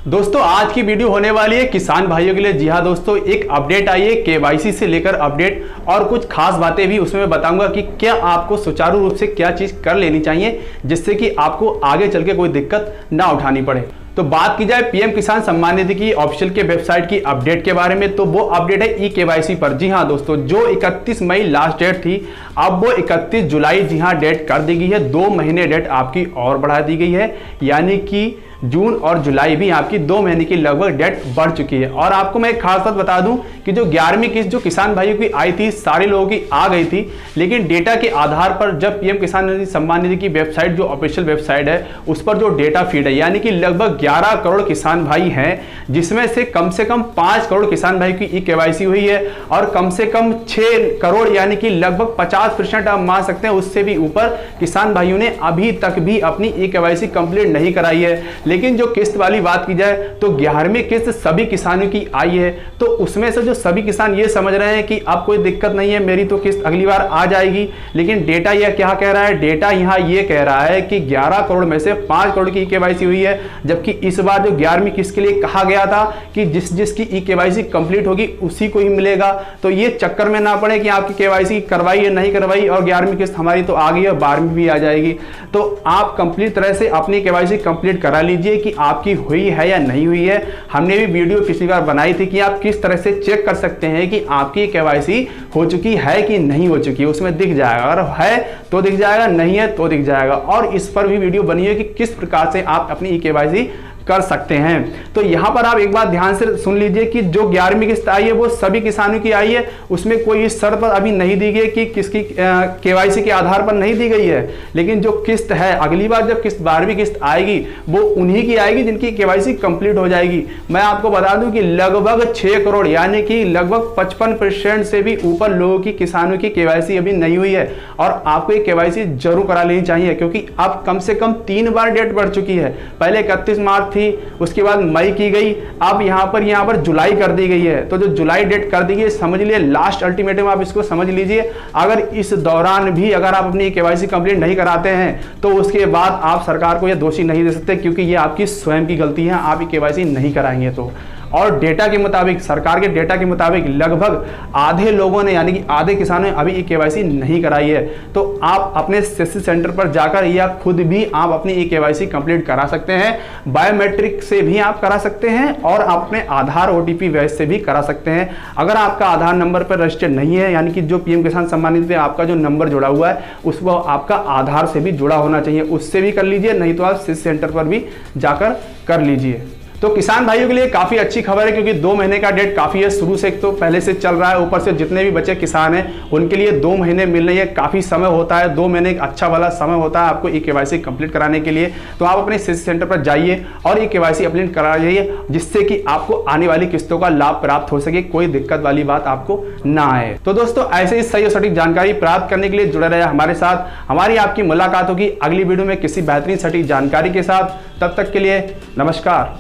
दोस्तों आज की वीडियो होने वाली है किसान भाइयों के लिए। जी हाँ दोस्तों, एक अपडेट आई है केवाईसी से लेकर अपडेट और कुछ खास बातें भी उसमें मैं बताऊंगा कि क्या आपको सुचारू रूप से क्या चीज कर लेनी चाहिए जिससे कि आपको आगे चल के कोई दिक्कत ना उठानी पड़े। तो बात की जाए पीएम किसान सम्मान निधि की ऑफिशियल के वेबसाइट की अपडेट के बारे में, तो वो अपडेट है ई केवाईसी पर। जी हाँ दोस्तों, जो 31 मई लास्ट डेट थी, अब वो 31 जुलाई जी हाँ डेट कर दी गई है। 2 महीने डेट आपकी और बढ़ा दी गई है, यानी कि जून और जुलाई भी आपकी 2 महीने की लगभग डेट बढ़ चुकी है। और आपको मैं एक खास बात बता दूं कि जो 11वीं किस्त जो किसान भाइयों की आई थी, सारे लोगों की आ गई थी, लेकिन डेटा के आधार पर जब पीएम किसान निधि सम्मान निधि की वेबसाइट जो ऑफिशियल वेबसाइट है उस पर जो डेटा फीड है, यानी कि लगभग 11 करोड़ किसान भाई हैं, जिसमें से कम 5 करोड़ किसान भाई की ई केवाईसी हुई है और कम से कम 6 करोड़ यानी कि लगभग 50% आप मान सकते हैं, उससे भी ऊपर किसान भाइयों ने अभी तक भी अपनी ई केवाईसी कंप्लीट नहीं कराई है। लेकिन जो किस्त वाली बात की जाए तो 11वीं किस्त सभी किसानों की आई है, तो उसमें से जो सभी किसान ये समझ रहे हैं कि अब कोई दिक्कत नहीं है, मेरी तो किस्त अगली बार आ जाएगी। लेकिन डेटा यह क्या कह रहा है, डेटा यहां ये कह रहा है कि 11 करोड़ में से 5 करोड़ की ई केवाईसी हुई है, जबकि इस बार जो 11वीं किस्त के लिए कहा गया था कि जिसकी ई केवाईसी कंप्लीट होगी उसी को ही मिलेगा। तो ये चक्कर में ना पड़े कि आपकी केवाईसी करवाई है नहीं करवाई और 11वीं किस्त हमारी तो आ गई है, 12वीं भी आ जाएगी। तो आप कंप्लीट तरह से अपनी केवाईसी कंप्लीट करा लीजिए कि आपकी हुई है या नहीं हुई है। हमने भी वीडियो पिछली बार बनाई थी कि आप किस तरह से चेक कर सकते हैं कि आपकी केवाईसी हो चुकी है कि नहीं हो चुकी है, उसमें दिख जाएगा। अगर है तो दिख जाएगा, नहीं है तो दिख जाएगा। और इस पर भी वीडियो बनी है कि किस प्रकार से आप अपनी ई केवाईसी कर सकते हैं। तो यहां पर आप एक बात ध्यान से सुन लीजिए कि जो 11वीं किस्त आई है वो सभी किसानों की आई है, उसमें कोई इस शर्त पर अभी नहीं दी गई कि किसकी केवाईसी के आधार पर नहीं दी गई है। लेकिन जो किस्त है, अगली बार जब किस्त 12वीं किस्त आएगी वो उन्हीं की आएगी जिनकी केवाईसी कंप्लीट हो जाएगी। मैं आपको बता दूं कि लगभग 6 करोड़ यानी कि लगभग 55% से भी ऊपर लोगों की किसानों की केवाईसी अभी नहीं हुई है। और आपको ये केवाईसी जरूर करा लेनी चाहिए, क्योंकि अब कम से कम 3 बार डेट बढ़ चुकी है। पहले 31 मार्च थी, उसके बाद मई की गई, अब यहां पर जुलाई कर दी गई है। तो जो जुलाई डेट कर दी गई, समझ लिए लास्ट अल्टीमेटम, आप इसको समझ लीजिए। अगर इस दौरान भी अगर आप अपनी केवाईसी कंप्लीट नहीं कराते हैं तो उसके बाद आप सरकार को यह दोषी नहीं दे सकते, क्योंकि ये आपकी स्वयं की गलती है, आप ये केवाईसी नहीं कराएंगे तो। और डेटा के मुताबिक, सरकार के डेटा के मुताबिक लगभग आधे लोगों ने यानी कि आधे किसानों ने अभी ई केवाईसी नहीं कराई है। तो आप अपने सीएससी सेंटर पर जाकर या खुद भी आप अपनी ई केवाईसी कंप्लीट करा सकते हैं। बायोमेट्रिक से भी आप करा सकते हैं और अपने आधार ओटीपी वैसे से भी करा सकते हैं। अगर आपका आधार नंबर पर रजिस्टर्ड नहीं है, यानी कि जो पीएम किसान सम्मान निधि पे आपका जो नंबर जुड़ा हुआ है उस वो आपका आधार से भी जुड़ा होना चाहिए, उससे भी कर लीजिए, नहीं तो आप सीएससी सेंटर पर भी जाकर कर लीजिए। तो किसान भाइयों के लिए काफी अच्छी खबर है, क्योंकि 2 महीने का डेट काफी है, शुरू से तो पहले से चल रहा है। ऊपर से जितने भी बच्चे किसान हैं उनके लिए 2 महीने मिल रही है, काफी समय होता है। 2 महीने एक अच्छा वाला समय होता है आपको ई केवाईसी कंप्लीट कराने के लिए। तो आप अपने सीएससी सेंटर पर जाइए और ई केवाईसी अपडेट करा जाइए, जिससे कि आपको आने वाली किस्तों का लाभ प्राप्त हो सके, कोई दिक्कत वाली बात आपको ना आए। तो दोस्तों ऐसे ही सही और सटीक जानकारी प्राप्त करने के लिए जुड़े रहे हमारे साथ। हमारी आपकी मुलाकात होगी अगली वीडियो में किसी बेहतरीन सटीक जानकारी के साथ। तब तक के लिए नमस्कार।